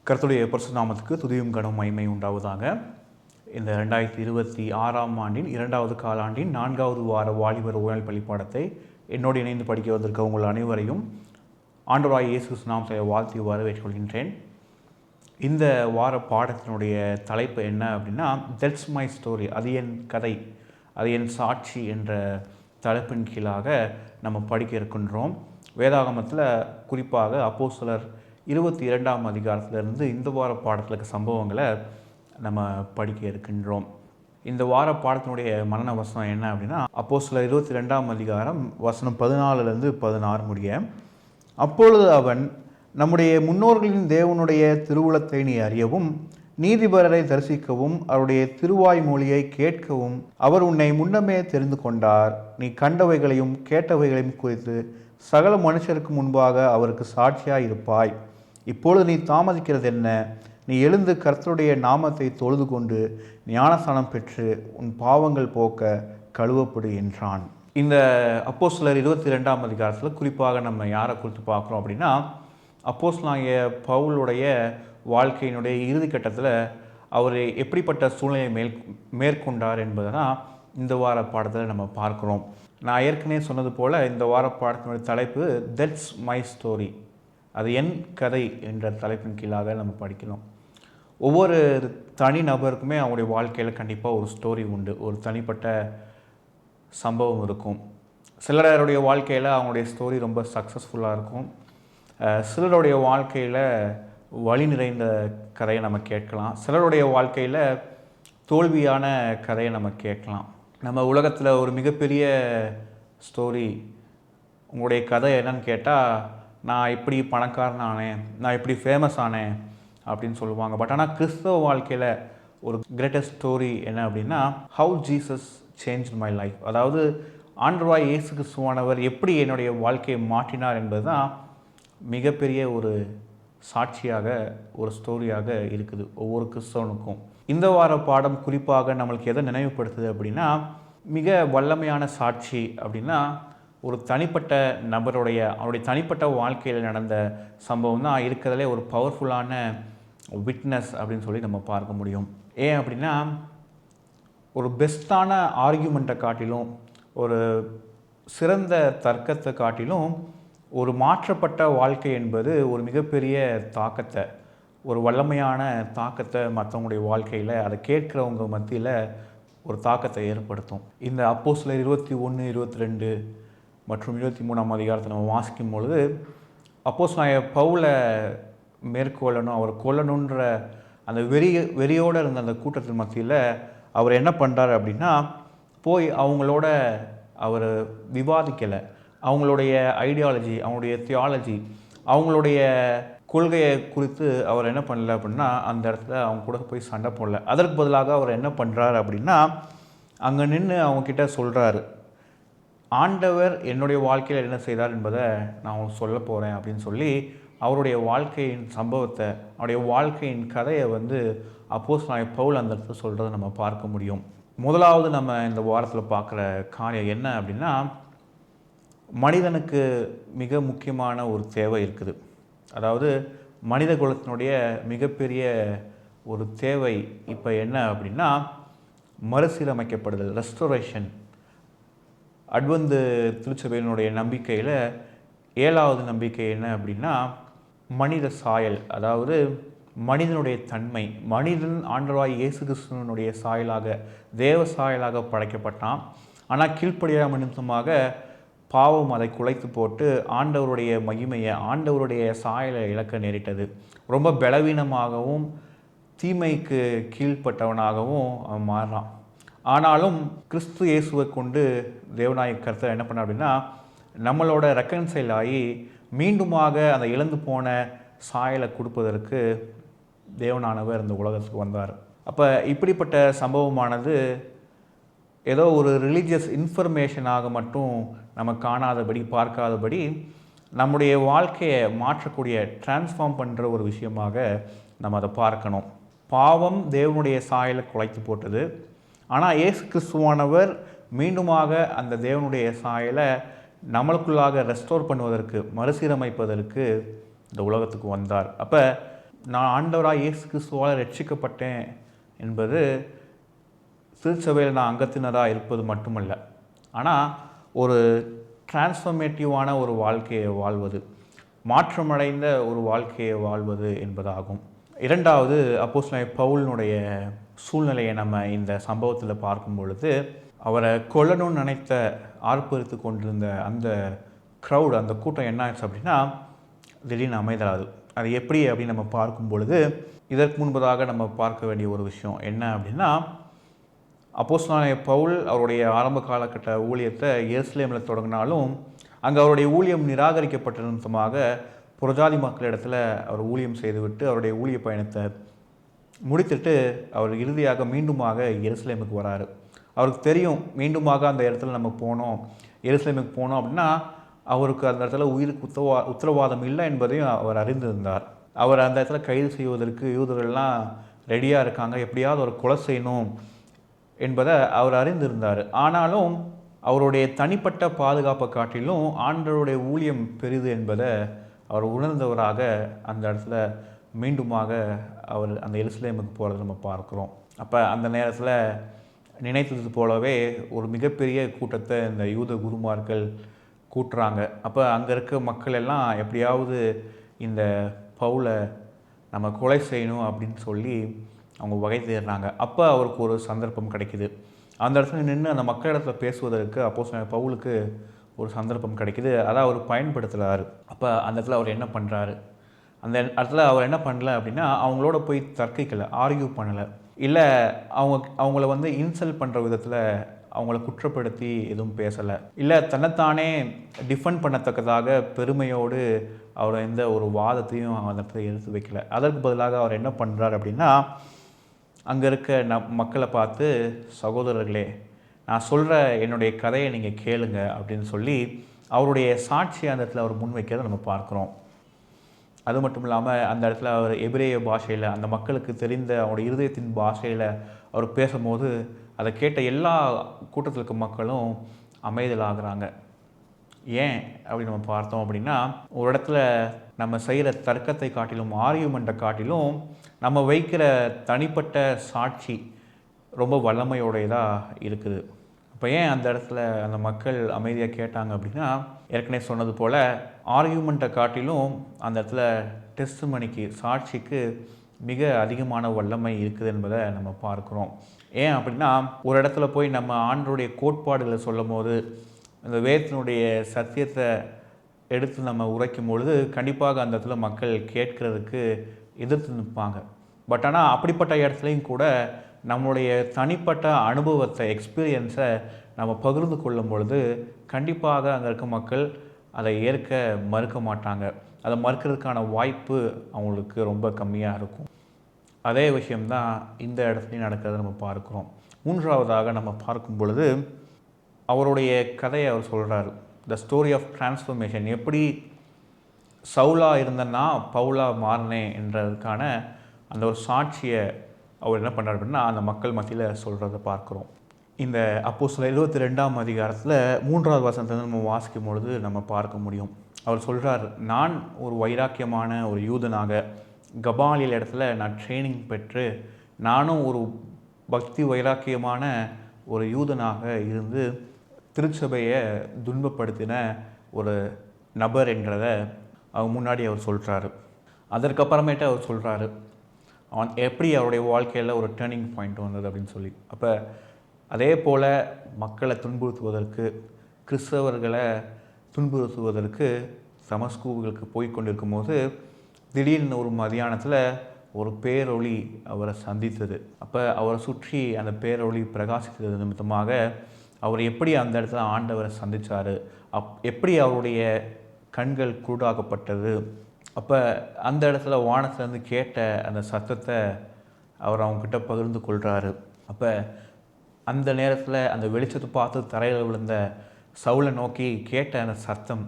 கர்த்தருடைய பரிசுத்த நாமத்துக்கு துதியும் கனமும் மகிமை உண்டாவதாக. இந்த 2026ஆம் ஆண்டின் 2வது காலாண்டின் 4வது வார வாலிபர் ஓய்நாள் பள்ளிப்பாடத்தை என்னோடு இணைந்து படிக்க வந்திருக்க உங்கள் அனைவரையும் ஆண்டவராகிய இயேசு கிறிஸ்து நாமத்தில் வாழ்த்தி வரவேற்றுக்கொள்கின்றேன். இந்த வார பாடத்தினுடைய தலைப்பு என்ன அப்படின்னா, தட்ஸ் மை ஸ்டோரி, அது என் கதை, அது என் சாட்சி என்ற தலைப்பின் கீழாக நம்ம படிக்க இருக்கின்றோம். வேதாகமத்தில் குறிப்பாக அப்போஸ்தலர் 22ஆம் அதிகாரத்திலிருந்து இந்த வார பாடத்தில் இருக்க சம்பவங்களை நம்ம படிக்க இருக்கின்றோம். இந்த வார பாடத்தினுடைய மரண வசனம் என்ன அப்படின்னா, அப்போஸ்தலர் 22ஆம் அதிகாரம் வசனம் 14லேருந்து 16 முடிய. அப்பொழுது அவன், நம்முடைய முன்னோர்களின் தேவனுடைய திருவுளத்தை நீ அறியவும், நீதிபரரை தரிசிக்கவும், அவருடைய திருவாய் மொழியை கேட்கவும் அவர் உன்னை முன்னமே தெரிந்து கொண்டார். நீ கண்டவைகளையும் கேட்டவைகளையும் குறித்து சகல மனுஷருக்கு முன்பாக அவருக்கு சாட்சியாய் இருப்பாய். இப்பொழுது நீ தாமதிக்கிறது என்ன? நீ எழுந்து கர்த்தருடைய நாமத்தை தொழுது கொண்டு ஞானஸ்நானம் பெற்று உன் பாவங்கள் போக்க கழுவப்படு என்றான். இந்த அப்போஸ்தலர் 22ஆம் அதிகாரத்தில் குறிப்பாக நம்ம யாரை குறித்து பார்க்குறோம் அப்படின்னா, அப்போஸ்தலனாகிய பவுலுடைய வாழ்க்கையினுடைய இறுதி கட்டத்தில் அவர் எப்படிப்பட்ட சூழ்நிலையை மேற்கொண்டார் என்பதை தான் இந்த வார பாடத்தில் நம்ம பார்க்குறோம். நான் ஏற்கனவே சொன்னது போல் இந்த வார பாடத்தினுடைய தலைப்பு தட்ஸ் மை ஸ்டோரி, அது என் கதை என்ற தலைப்பின் கீழாக நம்ம படிக்கணும். ஒவ்வொரு தனி நபருக்குமே அவங்களுடைய வாழ்க்கையில் கண்டிப்பாக ஒரு ஸ்டோரி உண்டு, ஒரு தனிப்பட்ட சம்பவம் இருக்கும். சிலருடைய வாழ்க்கையில் அவங்களுடைய ஸ்டோரி ரொம்ப சக்ஸஸ்ஃபுல்லாக இருக்கும். சிலருடைய வாழ்க்கையில் வழி நிறைந்த கதையை நம்ம கேட்கலாம். சிலருடைய வாழ்க்கையில் தோல்வியான கதையை நம்ம கேட்கலாம். நம்ம உலகத்தில் ஒரு மிகப்பெரிய ஸ்டோரி, உங்களுடைய கதை என்னன்னு கேட்டால், நான் இப்படி பணக்காரன் ஆனேன், நான் இப்படி ஃபேமஸ் ஆனேன் அப்படின்னு சொல்லுவாங்க. பட் ஆனால் கிறிஸ்தவ வாழ்க்கையில் ஒரு கிரேட்டஸ்ட் ஸ்டோரி என்ன அப்படின்னா, how Jesus change my life, அதாவது ஆண்டவராகிய இயேசு கிறிஸ்துவானவர் எப்படி என்னுடைய வாழ்க்கையை மாற்றினார் என்பது தான் மிகப்பெரிய ஒரு சாட்சியாக, ஒரு ஸ்டோரியாக இருக்குது ஒவ்வொரு கிறிஸ்தவனுக்கும். இந்த வார பாடம் குறிப்பாக நம்மளுக்கு எதை நினைவுபடுத்துது அப்படின்னா, மிக வல்லமையான சாட்சி அப்படின்னா ஒரு தனிப்பட்ட நபருடைய அவருடைய தனிப்பட்ட வாழ்க்கையில் நடந்த சம்பவம் தான் இருக்கிறதுலே ஒரு பவர்ஃபுல்லான விட்னஸ் அப்படின்னு சொல்லி நம்ம பார்க்க முடியும். ஏன் அப்படின்னா, ஒரு பெஸ்ட்டான ஆர்கியூமெண்ட்டை காட்டிலும், ஒரு சிறந்த தர்க்கத்தை காட்டிலும், ஒரு மாற்றப்பட்ட வாழ்க்கை என்பது ஒரு மிகப்பெரிய தாக்கத்தை, ஒரு வல்லமையான தாக்கத்தை மற்றவங்களுடைய வாழ்க்கையில், அதை கேட்குறவங்க மத்தியில் ஒரு தாக்கத்தை ஏற்படுத்தும். இந்த அப்போஸ்தலர் 21, 22 மற்றும் 23ஆம் அதிகாரத்தை நம்ம வாசிக்கும் பொழுது, அப்போஸ்தலனாகிய பவுலை மேற்கொள்ளணும், அவர் கொல்லணுன்ற அந்த வெறியோடு இருந்த அந்த கூட்டத்தின் மத்தியில் அவர் என்ன பண்ணுறாரு அப்படின்னா, போய் அவங்களோட அவர் விவாதிக்கலை. அவங்களுடைய ஐடியாலஜி, அவங்களுடைய தியாலஜி, அவங்களுடைய கொள்கையை குறித்து அவர் என்ன பண்ணல அப்படின்னா, அந்த இடத்துல அவங்க கூட போய் சண்டை போடல. அதற்கு பதிலாக அவர் என்ன பண்ணுறாரு அப்படின்னா, அங்கே நின்று அவங்கக்கிட்ட சொல்கிறாரு, ஆண்டவர் என்னுடைய வாழ்க்கையில் என்ன செய்தார் என்பதை நான் உங்களுக்கு சொல்ல போகிறேன் அப்படின்னு சொல்லி அவருடைய வாழ்க்கையின் சம்பவத்தை, அவருடைய வாழ்க்கையின் கதையை அப்போஸ்தலனாகிய பவுல் அந்த இடத்துல சொல்கிறத நம்ம பார்க்க முடியும். முதலாவது நம்ம இந்த வாரத்தில் பார்க்குற காரியம் என்ன அப்படின்னா, மனிதனுக்கு மிக முக்கியமான ஒரு தேவை இருக்குது. அதாவது மனித குலத்தினுடைய மிகப்பெரிய ஒரு தேவை இப்போ என்ன அப்படின்னா, மறுசீரமைக்கப்படுதல், ரெஸ்டோரேஷன். அட்வென்ட் திருச்சபையினுடைய நம்பிக்கையில் 7வது நம்பிக்கை என்ன அப்படின்னா, மனித சாயல், அதாவது மனிதனுடைய தன்மை. மனிதன் ஆண்டவராகிய இயேசு கிறிஸ்துவினுடைய சாயலாக, தேவ சாயலாக படைக்கப்பட்டான். ஆனால் கீழ்ப்படியாமை நிமித்தமாக பாவம் அதை குலைத்து போட்டு ஆண்டவருடைய மகிமையை, ஆண்டவருடைய சாயலை இழக்க நேரிட்டது. ரொம்ப பலவீனமாகவும் தீமைக்கு கீழ்ப்பட்டவனாகவும் அவன் மாறான். ஆனாலும் கிறிஸ்து இயேசுவை கொண்டு தேவனாகிய கர்த்தர் என்ன பண்ணார் அப்படின்னா, நம்மளோட ரெக்கன்சைல் ஆகி மீண்டுமாக அந்த இழந்து போன சாயலை கொடுப்பதற்கு தேவனானவர் இந்த உலகத்துக்கு வந்தார். அப்போ இப்படிப்பட்ட சம்பவமானது ஏதோ ஒரு ரிலீஜியஸ் இன்ஃபர்மேஷனாக மட்டும் நம்ம காணாதபடி, பார்க்காதபடி, நம்முடைய வாழ்க்கையை மாற்றக்கூடிய, டிரான்ஸ்ஃபார்ம் பண்ணுற ஒரு விஷயமாக நம்ம அதை பார்க்கணும். பாவம் தேவனுடைய சாயலை குலைத்து போட்டது. ஆனால் இயேசு கிறிஸ்துவானவர் மீண்டுமாக அந்த தேவனுடைய சாயலை நம்மளுக்குள்ளாக ரெஸ்டோர் பண்ணுவதற்கு, மறுசீரமைப்பதற்கு இந்த உலகத்துக்கு வந்தார். அப்போ நான் ஆண்டவராக இயேசு கிறிஸ்துவால் ரட்சிக்கப்பட்டேன் என்பது திருச்சபையில் நான் அங்கத்தினராக இருப்பது மட்டுமல்ல, ஆனால் ஒரு டிரான்ஸ்ஃபர்மேட்டிவான ஒரு வாழ்க்கையை வாழ்வது, மாற்றமடைந்த ஒரு வாழ்க்கையை வாழ்வது என்பதாகும். இரண்டாவது, அப்போஸ்தலனாகிய பவுலினுடைய சூழ்நிலையை நம்ம இந்த சம்பவத்தில் பார்க்கும் பொழுது, அவரை கொல்லணும்னு நினைத்த ஆர்ப்பரித்து கொண்டிருந்த அந்த க்ரௌட், அந்த கூட்டம் என்ன ஆச்சு அப்படின்னா திடீர்னு அமைதலாது. அது எப்படி அப்படின்னு நம்ம பார்க்கும் பொழுது, இதற்கு முன்பதாக நம்ம பார்க்க வேண்டிய ஒரு விஷயம் என்ன அப்படின்னா, அப்போஸ்தலனாகிய பவுல் அவருடைய ஆரம்ப காலகட்ட ஊழியத்தை எருசலேமில் தொடங்கினாலும் அங்கே அவருடைய ஊழியம் நிராகரிக்கப்பட்ட நிமித்தமாக புறஜாதி மக்களிடத்தில் அவர் ஊழியம் செய்துவிட்டு அவருடைய ஊழிய பயணத்தை முடித்துட்டு அவர் இறுதியாக மீண்டுமாக எருசலேமுக்கு வராரு. அவருக்கு தெரியும் மீண்டுமாக அந்த இடத்துல நம்ம போனோம், எருசலேமுக்கு போனோம் அப்படின்னா அவருக்கு அந்த இடத்துல உயிருக்கு உத்தரவாதம் இல்லை என்பதையும் அவர் அறிந்திருந்தார். அவர் அந்த இடத்துல கைது செய்வதற்கு யூதர்கள்லாம் ரெடியாக இருக்காங்க, எப்படியாவது ஒரு கொலை செய்யணும் என்பதை அவர் அறிந்திருந்தார். ஆனாலும் அவருடைய தனிப்பட்ட பாதுகாப்பை காட்டிலும் ஆண்டவருடைய ஊழியம் பெரிது என்பதை அவர் உணர்ந்தவராக அந்த இடத்துல மீண்டுமாக அவர் அந்த எருசலேமுக்கு போகிறத நம்ம பார்க்குறோம். அப்போ அந்த நேரத்தில் நினைத்தது போலவே ஒரு மிகப்பெரிய கூட்டத்தை இந்த யூத குருமார்கள் கூட்டுறாங்க. அப்போ அங்கே இருக்க மக்கள் எல்லாம் எப்படியாவது இந்த பவுலை நம்ம கொலை செய்யணும் அப்படின்னு சொல்லி அவங்க வகை தேடுறாங்க. அப்போ அவருக்கு ஒரு சந்தர்ப்பம் கிடைக்குது. அந்த இடத்துல நின்று அந்த மக்களிடத்தில் பேசுவதற்கு அப்போஸ்தலனாகிய பவுலுக்கு ஒரு சந்தர்ப்பம் கிடைக்குது. அதை அவர் பயன்படுத்துகிறாரு. அப்போ அந்த இடத்துல அவர் என்ன பண்ணுறாரு, அந்த இடத்துல அவர் என்ன பண்ணல அப்படின்னா அவங்களோட போய் தர்க்கிக்கலை, ஆர்கியூ பண்ணலை, இல்லை அவங்கள இன்சல்ட் பண்ணுற விதத்தில் அவங்கள குற்றப்படுத்தி எதுவும் பேசலை, இல்லை தன்னைத்தானே டிஃபெண்ட் பண்ணத்தக்கதாக பெருமையோடு அவர் எந்த ஒரு வாதத்தையும் அந்த இடத்துல எடுத்து வைக்கல. அதற்கு பதிலாக அவர் என்ன பண்ணுறாரு அப்படின்னா, அங்கே இருக்க மக்களை பார்த்து, சகோதரர்களே நான் சொல்கிற என்னுடைய கதையை நீங்கள் கேளுங்க அப்படின்னு சொல்லி அவருடைய சாட்சியை அந்த இடத்துல அவர் முன்வைக்கிறத நம்ம பார்க்குறோம். அது மட்டும் இல்லாமல் அந்த இடத்துல அவர் எபிரேய பாஷையில் அந்த மக்களுக்கு தெரிந்த அவருடைய இருதயத்தின் பாஷையில் அவர் பேசும்போது அதை கேட்ட எல்லா கூட்டத்தில் இருக்க மக்களும் அமைதலாகிறாங்க. ஏன் அப்படின்னு நம்ம பார்த்தோம் அப்படின்னா, ஒரு இடத்துல நம்ம செய்கிற தர்க்கத்தை காட்டிலும் ஆர்கியூமெண்ட்டை காட்டிலும் நம்ம வைக்கிற தனிப்பட்ட சாட்சி ரொம்ப வல்லமையோடையதாக இருக்குது. இப்போ ஏன் அந்த இடத்துல அந்த மக்கள் அமைதியாக கேட்டாங்க அப்படின்னா, ஏற்கனவே சொன்னது போல் ஆர்கியூமெண்ட்டை காட்டிலும் அந்த இடத்துல டெஸ்டிமனிக்கு, சாட்சிக்கு மிக அதிகமான வல்லமை இருக்குது என்பதை நம்ம பார்க்குறோம். ஏன் அப்படின்னா, ஒரு இடத்துல போய் நம்ம ஆண்டவருடைய கோட்பாடுகளை சொல்லும் போது, அந்த வேதத்தினுடைய சத்தியத்தை எடுத்து நம்ம உரைக்கும் பொழுது கண்டிப்பாக அந்த இடத்துல மக்கள் கேட்கறதுக்கு எதிர்த்து நிற்பாங்க. பட் ஆனால் அப்படிப்பட்ட இடத்துலையும் கூட நம்மளுடைய தனிப்பட்ட அனுபவத்தை, எக்ஸ்பீரியன்ஸை நம்ம பகிர்ந்து கொள்ளும் பொழுது கண்டிப்பாக அங்கே இருக்க மக்கள் அதை ஏற்க மறுக்க மாட்டாங்க. அதை மறுக்கிறதுக்கான வாய்ப்பு அவங்களுக்கு ரொம்ப கம்மியாக இருக்கும். அதே விஷயம்தான் இந்த இடத்துலையும் நடக்கிறத நம்ம பார்க்குறோம். மூன்றாவதாக நம்ம பார்க்கும் பொழுது அவருடைய கதையை அவர் சொல்கிறார். த ஸ்டோரி ஆஃப் டிரான்ஸ்ஃபர்மேஷன், எப்படி சவுலாக இருந்தேன்னா பவுலாக மாறினேன் என்றதுக்கான அந்த ஒரு சாட்சியை அவர் என்ன பண்ணுறாரு அப்படின்னா அந்த மக்கள் மத்தியில் சொல்கிறத பார்க்குறோம். இந்த அப்போஸ்தலர் 22ஆம் அதிகாரத்தில் 3வது வசனத்தை நம்ம வாசிக்கும் பொழுது நம்ம பார்க்க முடியும். அவர் சொல்கிறார், நான் ஒரு வைராக்கியமான ஒரு யூதனாக கபாலியல் இடத்துல நான் ட்ரைனிங் பெற்று நானும் ஒரு பக்தி வைராக்கியமான ஒரு யூதனாக இருந்து திருச்சபையை துன்பப்படுத்தின ஒரு நபர் என்றதை அவங்க முன்னாடி அவர் சொல்கிறாரு. அதற்கப்புறமேட்டு அவர் சொல்கிறாரு அவன் எப்படி அவருடைய வாழ்க்கையில் ஒரு டேர்னிங் பாயிண்ட் வந்தது அப்படின்னு சொல்லி. அப்போ அதே போல் மக்களை துன்புறுத்துவதற்கு, கிறிஸ்தவர்களை துன்புறுத்துவதற்கு தமஸ்குவுக்கு போய் கொண்டிருக்கும் போது திடீர்னு ஒரு மதியானத்தில் ஒரு பேரொளி அவரை சந்தித்தது. அப்போ அவரை சுற்றி அந்த பேரொளி பிரகாசித்தது நிமித்தமாக அவர் எப்படி அந்த இடத்துல ஆண்டவரை சந்தித்தார், எப்படி அவருடைய கண்கள் குருடாக்கப்பட்டது. அப்போ அந்த இடத்துல வானத்திலேருந்து கேட்ட அந்த சத்தத்தை அவர் அவங்கக்கிட்ட பகிர்ந்து கொள்கிறாரு. அப்போ அந்த நேரத்தில் அந்த வெளிச்சத்தை பார்த்து தரையில் விழுந்த சவுலை நோக்கி கேட்ட அந்த சத்தம்,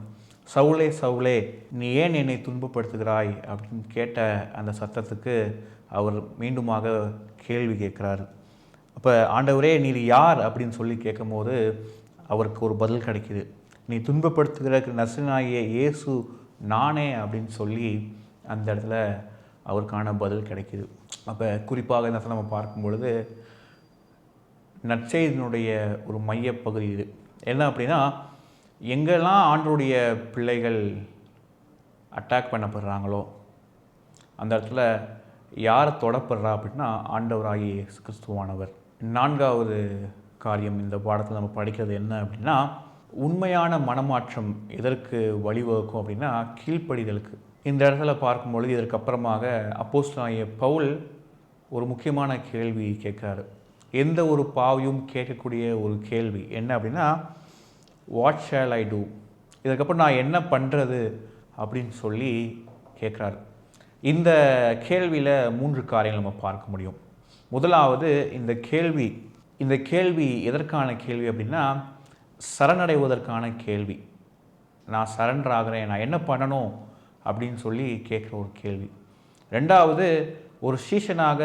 சவுலே சவுலே நீ ஏன் என்னை துன்பப்படுத்துகிறாய் அப்படின்னு கேட்ட அந்த சத்தத்துக்கு அவர் மீண்டுமாக கேள்வி கேட்குறாரு. அப்போ ஆண்டவரே நீர் யார் அப்படின்னு சொல்லி கேட்கும் போது அவருக்கு ஒரு பதில் கிடைக்கிது. நீ துன்பப்படுத்துகிற நசரேயனாகிய இயேசு நானே அப்படின்னு சொல்லி அந்த இடத்துல அவருக்கான பதில் கிடைக்கிது. அப்போ குறிப்பாக இந்த நம்ம பார்க்கும் பொழுது நற்செய்தியினுடைய ஒரு மையப்பகுதி இது. என்ன அப்படின்னா, எங்கெல்லாம் ஆண்டவருடைய பிள்ளைகள் அட்டாக் பண்ணப்படுறாங்களோ அந்த இடத்துல யார் தொடப்படுறா அப்படின்னா ஆண்டவராகிய இயேசு கிறிஸ்துவானவர். 4வது காரியம் இந்த பாடத்தில் நம்ம படிக்கிறது என்ன அப்படின்னா, உண்மையான மனமாற்றம் எதற்கு வழிவகுக்கும் அப்படின்னா கீழ்ப்படிதலுக்கு. இந்த இடத்துல பார்க்கும்பொழுது இதற்கப்புறமாக அப்போஸ்தலனாகிய பவுல் ஒரு முக்கியமான கேள்வி கேட்குறாரு. எந்த ஒரு பாவியும் கேட்கக்கூடிய ஒரு கேள்வி என்ன அப்படின்னா, வாட் ஷேல் ஐ டூ, இதுக்கப்புறம் நான் என்ன பண்ணுறது அப்படின்னு சொல்லி கேட்குறாரு. இந்த கேள்வியில் 3 காரியங்கள் நம்ம பார்க்க முடியும். முதலாவது, இந்த கேள்வி எதற்கான கேள்வி அப்படின்னா சரணடைவதற்கான கேள்வி. நான் சரண்டர் ஆகிறேன், நான் என்ன பண்ணணும் அப்படின்னு சொல்லி கேட்குற ஒரு கேள்வி. 2வது, ஒரு சீஷனாக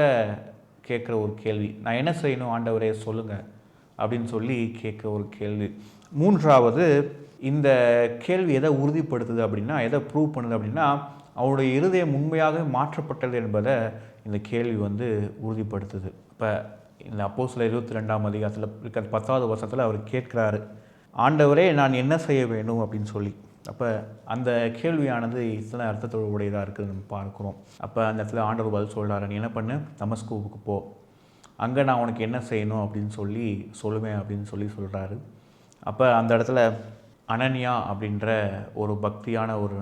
கேட்குற ஒரு கேள்வி. நான் என்ன செய்யணும் ஆண்டவரே சொல்லுங்கள் அப்படின்னு சொல்லி கேட்குற ஒரு கேள்வி. 3வது, இந்த கேள்வி எதை உறுதிப்படுத்துது அப்படின்னா, எதை ப்ரூவ் பண்ணுது அப்படின்னா அவருடைய இருதயம் உண்மையாக மாற்றப்பட்டது என்பதை இந்த கேள்வி உறுதிப்படுத்துது. இப்போ இந்த அப்போஸ்தலர் 22ஆம் அதிகாரத்தில் இருக்கிற 10வது வசனத்தில் அவர் கேட்குறாரு, ஆண்டவரே நான் என்ன செய்ய வேணும் அப்படின்னு சொல்லி. அப்போ அந்த கேள்வியானது இத்தனை அர்த்தத்தோடு உடையதாக இருக்குது நம்ம பார்க்குறோம். அப்போ அந்த இடத்துல ஆண்டவர் பதில் சொல்கிறாரு, நீ என்ன பண்ணு, தமஸ்குவுக்கு போ, அங்கே நான் உனக்கு என்ன செய்யணும் அப்படின்னு சொல்லி சொல்லுவேன் அப்படின்னு சொல்லி சொல்கிறாரு. அப்போ அந்த இடத்துல அனனியா அப்படின்ற ஒரு பக்தியான ஒரு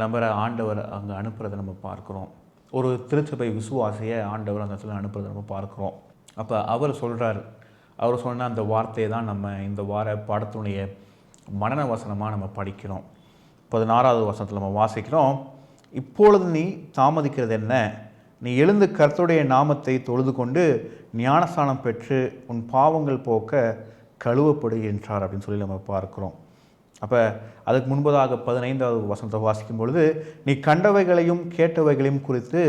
நபரை ஆண்டவர் அங்கே அனுப்புறதை நம்ம பார்க்குறோம். ஒரு திருச்சபை விசுவாசியை ஆண்டவர் அந்த இடத்துல அனுப்புறதை நம்ம பார்க்குறோம். அப்போ அவர் சொல்கிறார், அவர் சொன்ன அந்த வார்த்தையை தான் நம்ம இந்த வார பாடத்தினுடைய மனன வசனமாக நம்ம படிக்கிறோம். 16வது வசனத்தில் நம்ம வாசிக்கிறோம், இப்பொழுது நீ தாமதிக்கிறது என்ன, நீ எழுந்து கர்த்தருடைய நாமத்தை தொழுது கொண்டு ஞானஸ்நானம் பெற்று உன் பாவங்கள் போக்க கழுவப்படு என்றார் அப்படின்னு சொல்லி நம்ம பார்க்குறோம். அப்போ அதுக்கு முன்பதாக 15வது வசனத்தை வாசிக்கும் பொழுது, நீ கண்டவைகளையும் கேட்டவைகளையும் குறித்து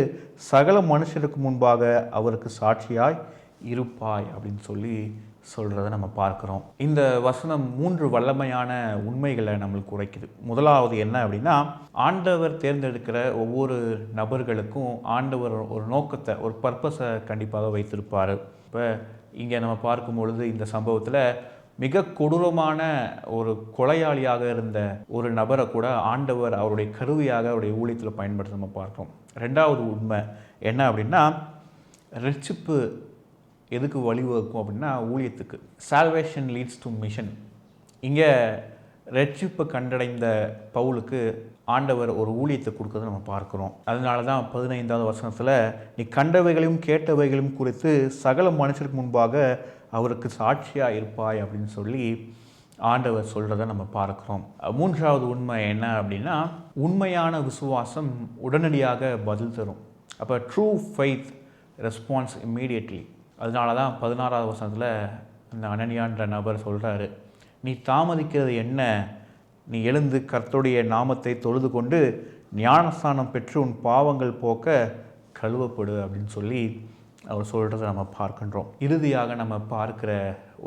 சகல மனுஷருக்கு முன்பாக அவருக்கு சாட்சியாய் இருப்பாய் அப்படின்னு சொல்லி சொல்கிறத நம்ம பார்க்குறோம். இந்த வசனம் 3 வல்லமையான உண்மைகளை நம்மளுக்கு உரைக்குது. முதலாவது என்ன அப்படின்னா, ஆண்டவர் தேர்ந்தெடுக்கிற ஒவ்வொரு நபர்களுக்கும் ஆண்டவர் ஒரு நோக்கத்தை, ஒரு பர்பஸை கண்டிப்பாக வைத்திருப்பார். இப்போ இங்கே நம்ம பார்க்கும் பொழுது இந்த சம்பவத்தில் மிக கொடூரமான ஒரு கொலையாளியாக இருந்த ஒரு நபரை கூட ஆண்டவர் அவருடைய கருவியாக அவருடைய ஊழியத்தில் பயன்படுத்த நம்ம பார்க்கிறோம். 2வது உண்மை என்ன அப்படின்னா, ரட்சிப்பு எதுக்கு வழிவகுக்கும் அப்படின்னா ஊழியத்துக்கு. Salvation leads to mission. இங்கே ரட்சிப்பு கண்டடைந்த பவுலுக்கு ஆண்டவர் ஒரு ஊழியத்தை கொடுக்கறத நம்ம பார்க்குறோம். அதனால தான் 15வது வசனத்தில் நீ கண்டவைகளையும் கேட்டவைகளையும் குறித்து சகல மனுஷருக்கு முன்பாக அவருக்கு சாட்சியாக இருப்பாய் அப்படின்னு சொல்லி ஆண்டவர் சொல்கிறத நம்ம பார்க்குறோம். 3வது உண்மை என்ன அப்படின்னா, உண்மையான விசுவாசம் உடனடியாக பதில் தரும். அப்போ ட்ரூ ஃபெய்த் ரெஸ்பான்ஸ் இம்மீடியட்லி. அதனால தான் 16வது வசனத்தில் அந்த அனனியான்ற நபர் சொல்கிறாரு, நீ தாமதிக்கிறது என்ன, நீ எழுந்து கர்த்தருடைய நாமத்தை தொழுது கொண்டு ஞானஸ்நானம் பெற்று உன் பாவங்கள் போக்க கழுவப்படு அப்படின்னு சொல்லி அவர் சொல்கிறத நம்ம பார்க்கின்றோம். இறுதியாக நம்ம பார்க்குற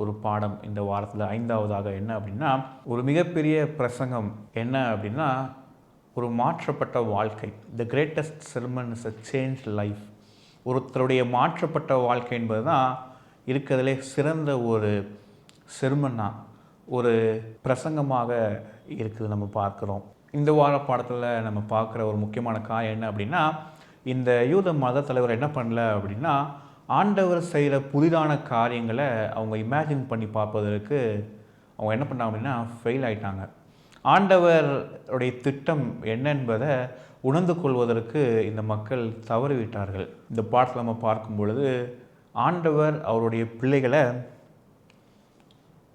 ஒரு பாடம் இந்த வாரத்தில் 5வதாக என்ன அப்படின்னா, ஒரு மிகப்பெரிய பிரசங்கம் என்ன அப்படின்னா, ஒரு மாற்றப்பட்ட வாழ்க்கை. The greatest sermon is a change life. ஒருத்தருடைய மாற்றப்பட்ட வாழ்க்கை என்பது தான் இருக்கிறதுலே சிறந்த ஒரு செர்மன்னா, ஒரு பிரசங்கமாக இருக்குது நம்ம பார்க்குறோம். இந்த வார பாடத்தில் நம்ம பார்க்குற ஒரு முக்கியமான காரியம் என்ன அப்படின்னா, இந்த யூத மத தலைவர் என்ன பண்ணல அப்படின்னா, ஆண்டவர் செய்கிற புதிதான காரியங்களை அவங்க இமேஜின் பண்ணி பார்ப்பதற்கு அவங்க என்ன பண்ணாங்க அப்படின்னா ஃபெயில் ஆகிட்டாங்க. ஆண்டவருடைய திட்டம் என்ன என்பதை உணர்ந்து கொள்வதற்கு இந்த மக்கள் தவறிவிட்டார்கள். இந்த பாடத்தில் நம்ம பார்க்கும் பொழுது ஆண்டவர் அவருடைய பிள்ளைகளை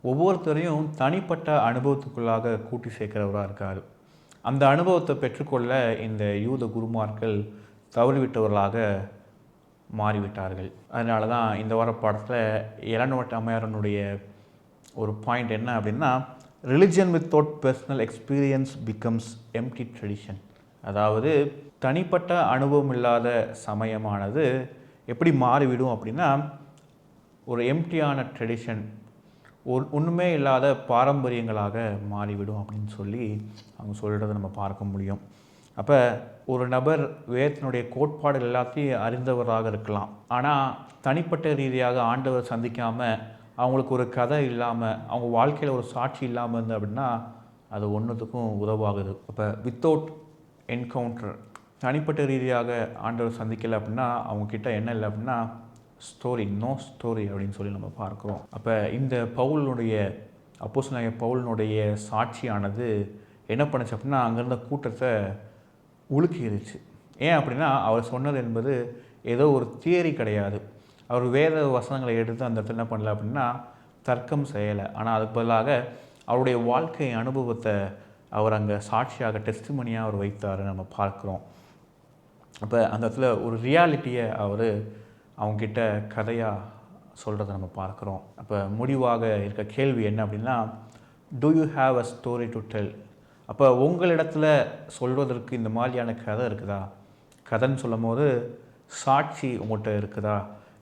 ஒவ்வொருத்தரையும் தனிப்பட்ட அனுபவத்துக்குள்ளாக கூட்டி சேர்க்கிறவராக இருக்கார். அந்த அனுபவத்தை பெற்றுக்கொள்ள இந்த யூத குருமார்கள் தவறிவிட்டவர்களாக மாறிவிட்டார்கள். அதனால தான் இந்த வார பாடத்தில் எலனோட் அம்மையாரனுடைய ஒரு பாயிண்ட் என்ன அப்படின்னா, religion without personal experience becomes empty tradition. அதாவது தனிப்பட்ட அனுபவம் இல்லாத சமயமானது எப்படி மாறிவிடும் அப்படின்னா, ஒரு எம்டியான ட்ரெடிஷன், ஒன்றுமே இல்லாத பாரம்பரியங்களாக மாறிவிடும் அப்படின்னு சொல்லி அவங்க சொல்கிறத நம்ம பார்க்க முடியும். அப்போ ஒரு நபர் வேதத்தினுடைய கோட்பாடுகள் எல்லாத்தையும் அறிந்தவராக இருக்கலாம். ஆனால் தனிப்பட்ட ரீதியாக ஆண்டவர் சந்திக்காமல், அவங்களுக்கு ஒரு கதை இல்லாமல், அவங்க வாழ்க்கையில் ஒரு சாட்சி இல்லாமல் இருந்து அப்படின்னா அது ஒன்றுத்துக்கும் உதவாகுது. அப்போ வித்தவுட் என்கவுண்டர், தனிப்பட்ட ரீதியாக ஆண்டவர் சந்திக்கலை அப்படின்னா அவங்கக்கிட்ட என்ன இல்லை அப்படின்னா ஸ்டோரி, நோ ஸ்டோரி அப்படின்னு சொல்லி நம்ம பார்க்குறோம். அப்போ இந்த அப்போஸ்தலனாகிய பவுலினுடைய சாட்சியானது என்ன பண்ணுச்சு அப்படின்னா அங்கேருந்த கூட்டத்தை உலுக்கிருச்சு. ஏன் அப்படின்னா அவர் சொன்னது என்பது ஏதோ ஒரு தியரி கிடையாது. அவர் வேத வசனங்களை எடுத்து அந்த இடத்துல என்ன பண்ணல அப்படின்னா தர்க்கம் செய்யலை. ஆனால் அதுக்கு பதிலாக அவருடைய வாழ்க்கை அனுபவத்தை அவர் அங்கே சாட்சியாக டெஸ்டிமனியாக அவர் வைத்தார் நம்ம பார்க்குறோம். அப்போ அந்த இடத்துல ஒரு ரியாலிட்டியை அவர் அவங்கக்கிட்ட கதையாக சொல்கிறத நம்ம பார்க்குறோம். அப்போ முடிவாக இருக்க கேள்வி என்ன அப்படின்னா, do you have a story to tell? அப்போ உங்களிடத்தில் சொல்வதற்கு இந்த மாதிரியான கதை இருக்குதா? கதைன்னு சொல்லும் போது சாட்சி உங்கள்கிட்ட இருக்குதா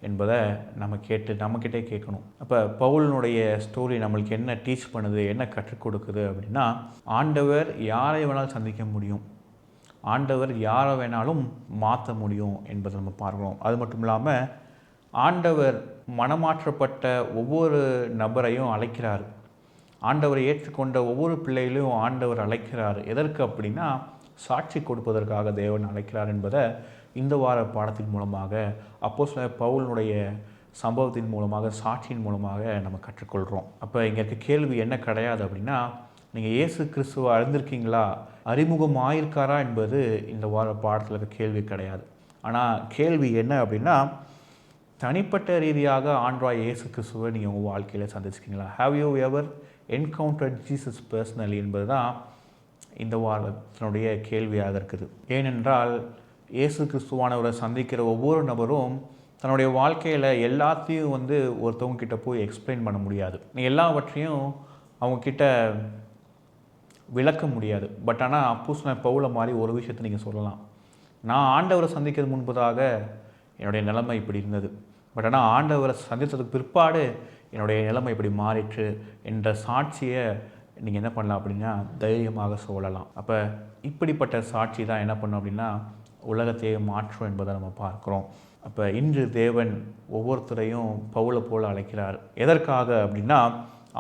என்பதை நம்மக்கிட்டே கேட்கணும். அப்போ பவுலினுடைய ஸ்டோரி நம்மளுக்கு என்ன டீச் பண்ணுது, என்ன கற்றுக் கொடுக்குது அப்படின்னா, ஆண்டவர் யாரை வேணாலும் சந்திக்க முடியும், ஆண்டவர் யாரை வேணாலும் மாற்ற முடியும் என்பதை நம்ம பார்க்குறோம். அது மட்டும் இல்லாமல் ஆண்டவர் மனமாற்றப்பட்ட ஒவ்வொரு நபரையும் அழைக்கிறார். ஆண்டவரை ஏற்றுக்கொண்ட ஒவ்வொரு பிள்ளைகளையும் ஆண்டவர் அழைக்கிறார். எதற்கு அப்படின்னா சாட்சி கொடுப்பதற்காக தேவன் அழைக்கிறார் என்பதை இந்த வார பாடத்தின் மூலமாக அப்போஸ்தலர் பவுலினுடைய சம்பவத்தின் மூலமாக, சாட்சியின் மூலமாக நம்ம கற்றுக்கொள்கிறோம். அப்போ இங்கே இருக்க கேள்வி என்ன கிடையாது அப்படின்னா, நீங்கள் இயேசு கிறிஸ்துவை அறிந்திருக்கீங்களா, அறிமுகம் ஆயிருக்காரா என்பது இந்த வார பாடத்தில் இருக்க கேள்வி கிடையாது. ஆனால் கேள்வி என்ன அப்படின்னா, தனிப்பட்ட ரீதியாக ஆண்டவராகிய இயேசு கிறிஸ்துவை நீங்கள் உங்கள் வாழ்க்கையில் சந்திச்சிருக்கீங்களா? Have you ever encountered Jesus personally என்பது தான் இந்த வாரத்தினுடைய கேள்வியாக இருக்குது. ஏனென்றால் இயேசு கிறிஸ்துவானவரை சந்திக்கிற ஒவ்வொரு நபரும் தன்னுடைய வாழ்க்கையில் எல்லாத்தையும் ஒருத்தவங்கக்கிட்ட போய் எக்ஸ்பிளைன் பண்ண முடியாது. நீ எல்லாவற்றையும் அவங்கக்கிட்ட விளக்க முடியாது. பட் ஆனால் அப்போஸ்தலன் பவுலை மாதிரி ஒரு விஷயத்தை நீங்கள் சொல்லலாம். நான் ஆண்டவரை சந்திக்கிறது முன்பதாக என்னுடைய நிலைமை இப்படி இருந்தது, பட் ஆனால் ஆண்டவரை சந்தித்ததுக்கு பிற்பாடு என்னுடைய நிலைமை இப்படி மாறிற்று என்ற சாட்சியை நீங்கள் என்ன பண்ணலாம் அப்படின்னா தைரியமாக சொல்லலாம். அப்போ இப்படிப்பட்ட சாட்சி தான் என்ன பண்ணோம் அப்படின்னா உலகத்தையே மாற்றும் என்பதை நம்ம பார்க்குறோம். அப்போ இன்று தேவன் ஒவ்வொருத்தரையும் பவுலை போல அழைக்கிறார். எதற்காக அப்படின்னா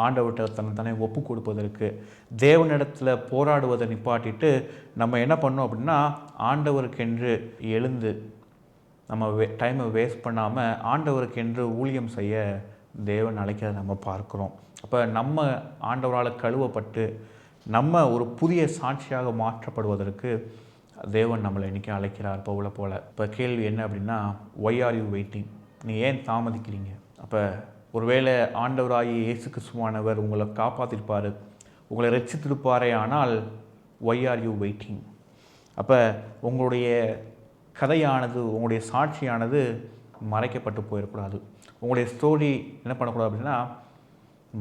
ஆண்டவர்கிட்ட தன்னை ஒப்பு கொடுப்பதற்கு, தேவனிடத்தில் போராடுவதை நிப்பாட்டிட்டு நம்ம என்ன பண்ணோம் அப்படின்னா ஆண்டவருக்கென்று எழுந்து நம்ம டைமை வேஸ்ட் பண்ணாமல் ஆண்டவருக்கென்று ஊழியம் செய்ய தேவன் அழைக்கிறத நம்ம பார்க்குறோம். அப்போ நம்ம ஆண்டவரால் கழுவப்பட்டு நம்ம ஒரு புதிய சாட்சியாக மாற்றப்படுவதற்கு தேவன் நம்மளை இன்றைக்கி அழைக்கிறார் பவுலை போல். இப்போ கேள்வி என்ன அப்படின்னா, ஒய் ஆர் யூ வெயிட்டிங்? நீ ஏன் தாமதிக்கிறீங்க? அப்போ ஒருவேளை ஆண்டவராகிய இயேசு கிறிஸ்துவானவர் உங்களை காப்பாற்றிருப்பார், உங்களை ரட்சித்திருப்பாரே, ஆனால் ஒய் ஆர் யூ வெயிட்டிங்? அப்போ உங்களுடைய கதையானது, உங்களுடைய சாட்சியானது மறைக்கப்பட்டு போயிடக்கூடாது. உங்களுடைய ஸ்டோரி என்ன பண்ணக்கூடாது அப்படின்னா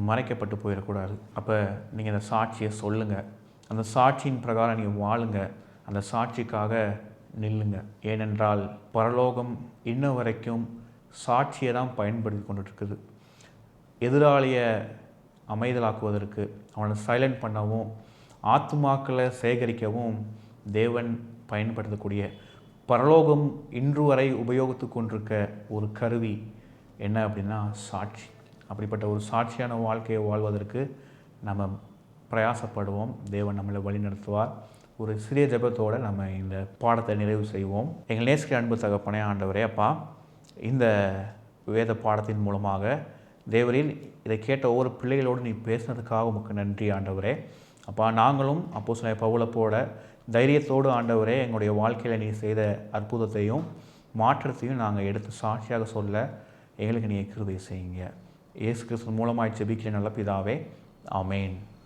மறைக்கப்பட்டு போயிடக்கூடாது. அப்போ நீங்கள் அந்த சாட்சியை சொல்லுங்கள், அந்த சாட்சியின் பிரகாரம் நீங்கள் வாழுங்க, அந்த சாட்சிக்காக நில்லுங்க. ஏனென்றால் பரலோகம் இன்ன வரைக்கும் சாட்சியை தான் பயன்படுத்தி கொண்டுருக்குது. எதிராளியை அமைதலாக்குவதற்கு, அவனை சைலண்ட் பண்ணவும், ஆத்துமாக்களை சேகரிக்கவும் தேவன் பயன்படுத்தக்கூடிய பரலோகம் இன்று வரை உபயோகித்து கொண்டிருக்க ஒரு கருவி என்ன அப்படின்னா சாட்சி. அப்படிப்பட்ட ஒரு சாட்சியான வாழ்க்கையை வாழ்வதற்கு நம்ம பிரயாசப்படுவோம். தேவன் நம்மளை வழி நடத்துவார். ஒரு சிறிய ஜெபத்தோடு நம்ம இந்த பாடத்தை நிறைவு செய்வோம். எங்கள் நேசிக்கிற அன்பு தகப்பனே, ஆண்டவரே, அப்பா, இந்த வேத பாடத்தின் மூலமாக தேவரில் இதை கேட்ட ஒவ்வொரு பிள்ளைகளோடு நீ பேசுனதுக்காக உமக்கு நன்றி ஆண்டவரே. அப்பா, நாங்களும் அப்போஸ்தலன் பவுலை போல தைரியத்தோடு ஆண்டவரே எங்களுடைய வாழ்க்கையில் நீ செய்த அற்புதத்தையும் மாற்றத்தையும் நாங்கள் எடுத்து சாட்சியாக சொல்ல எங்களுக்கு நீ கிருபை செய்யுங்க. இயேசு கிறிஸ்து மூலமாய் ஜெபிக்கிற நல்ல பிதாவே, ஆமேன்.